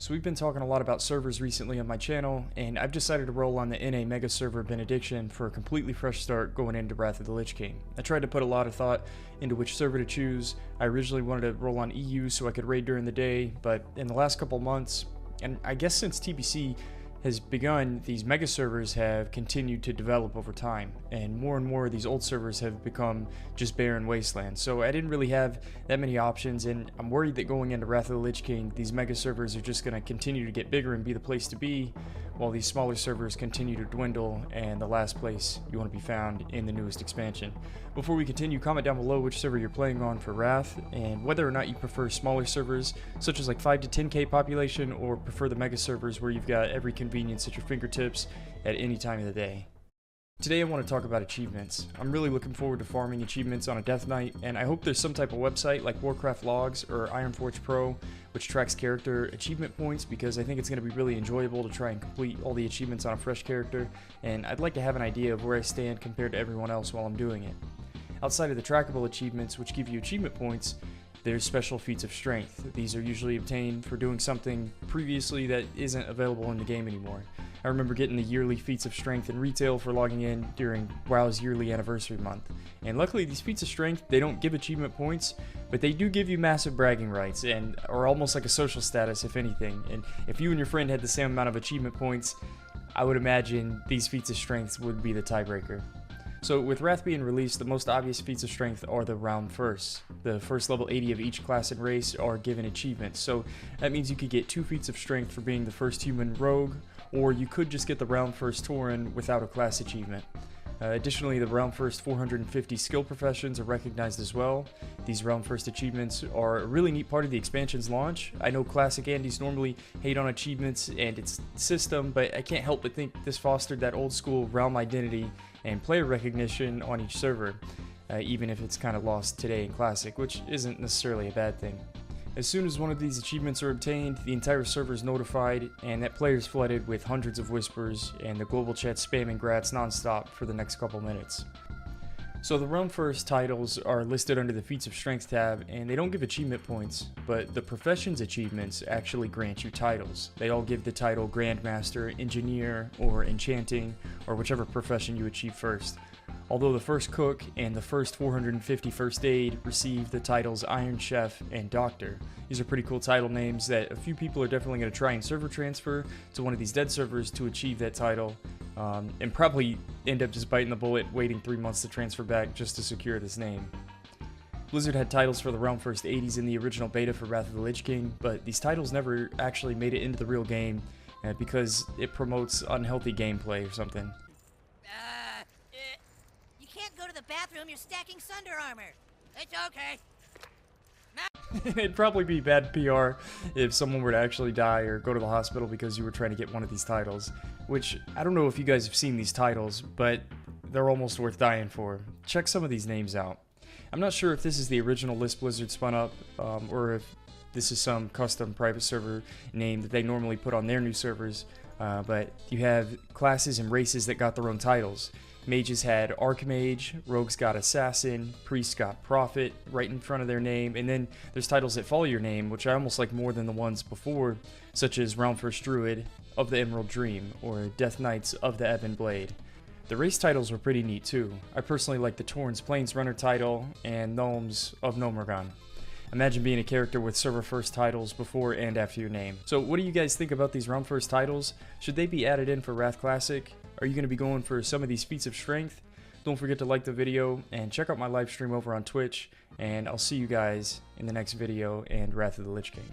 So we've been talking a lot about servers recently on my channel, and I've decided to roll on the NA Mega Server Benediction for a completely fresh start going into Wrath of the Lich King. I tried to put a lot of thought into which server to choose. I originally wanted to roll on EU so I could raid during the day, but in the last couple months, and I guess since TBC has begun, these mega servers have continued to develop over time, and more of these old servers have become just barren wastelands. So I didn't really have that many options, and I'm worried that going into Wrath of the Lich King, these mega servers are just going to continue to get bigger and be the place to be, while these smaller servers continue to dwindle and the last place you want to be found in the newest expansion. Before we continue, comment down below which server you're playing on for Wrath, and whether or not you prefer smaller servers, such as like 5 to 10k population, or prefer the mega servers where you've got every convenience at your fingertips at any time of the day. Today I want to talk about achievements. I'm really looking forward to farming achievements on a Death Knight, and I hope there's some type of website like Warcraft Logs or Ironforge Pro which tracks character achievement points, because I think it's going to be really enjoyable to try and complete all the achievements on a fresh character, and I'd like to have an idea of where I stand compared to everyone else while I'm doing it. Outside of the trackable achievements, which give you achievement points, there's special feats of strength. These are usually obtained for doing something previously that isn't available in the game anymore. I remember getting the yearly feats of strength in retail for logging in during WoW's yearly anniversary month. And luckily these feats of strength, they don't give achievement points, but they do give you massive bragging rights, and are almost like a social status if anything. And if you and your friend had the same amount of achievement points, I would imagine these feats of strength would be the tiebreaker. So with Wrath being released, the most obvious feats of strength are the round first. The first level 80 of each class and race are given achievements, so that means you could get 2 feats of strength for being the first human rogue, or you could just get the round first Tauren without a class achievement. Additionally, the round first 450 skill professions are recognized as well. These round first achievements are a really neat part of the expansion's launch. I know classic Andes normally hate on achievements and its system, but I can't help but think this fostered that old school realm identity and player recognition on each server, even if it's kind of lost today in classic, which isn't necessarily a bad thing. As soon as one of these achievements are obtained, the entire server is notified, and that player is flooded with hundreds of whispers and the global chat spamming grats non-stop for the next couple minutes. So the round first titles are listed under the Feats of Strength tab, and they don't give achievement points, but the professions achievements actually grant you titles. They all give the title Grandmaster, Engineer, or Enchanting, or whichever profession you achieve first. Although the first cook and the first 450 first aid receive the titles Iron Chef and Doctor. These are pretty cool title names that a few people are definitely going to try and server transfer to one of these dead servers to achieve that title, and probably end up just biting the bullet, waiting 3 months to transfer back just to secure this name. Blizzard had titles for the round first 80s in the original beta for Wrath of the Lich King, but these titles never actually made it into the real game because it promotes unhealthy gameplay or something. You can't go to the bathroom, you're stacking Sunder armor. It's okay. It'd probably be bad PR if someone were to actually die or go to the hospital because you were trying to get one of these titles. Which, I don't know if you guys have seen these titles, but they're almost worth dying for. Check some of these names out. I'm not sure if this is the original list Blizzard spun up, or if this is some custom private server name that they normally put on their new servers, but you have classes and races that got their own titles. Mages had Archmage, Rogues got Assassin, Priests got Prophet right in front of their name, and then there's titles that follow your name, which I almost like more than the ones before, such as Round First Druid of the Emerald Dream, or Death Knights of the Ebon Blade. The race titles were pretty neat too. I personally like the Torrens Plains Runner title and Gnomes of Gnomergon. Imagine being a character with server first titles before and after your name. So what do you guys think about these round first titles? Should they be added in for Wrath Classic? Are you going to be going for some of these feats of strength? Don't forget to like the video and check out my live stream over on Twitch, and I'll see you guys in the next video and Wrath of the Lich King.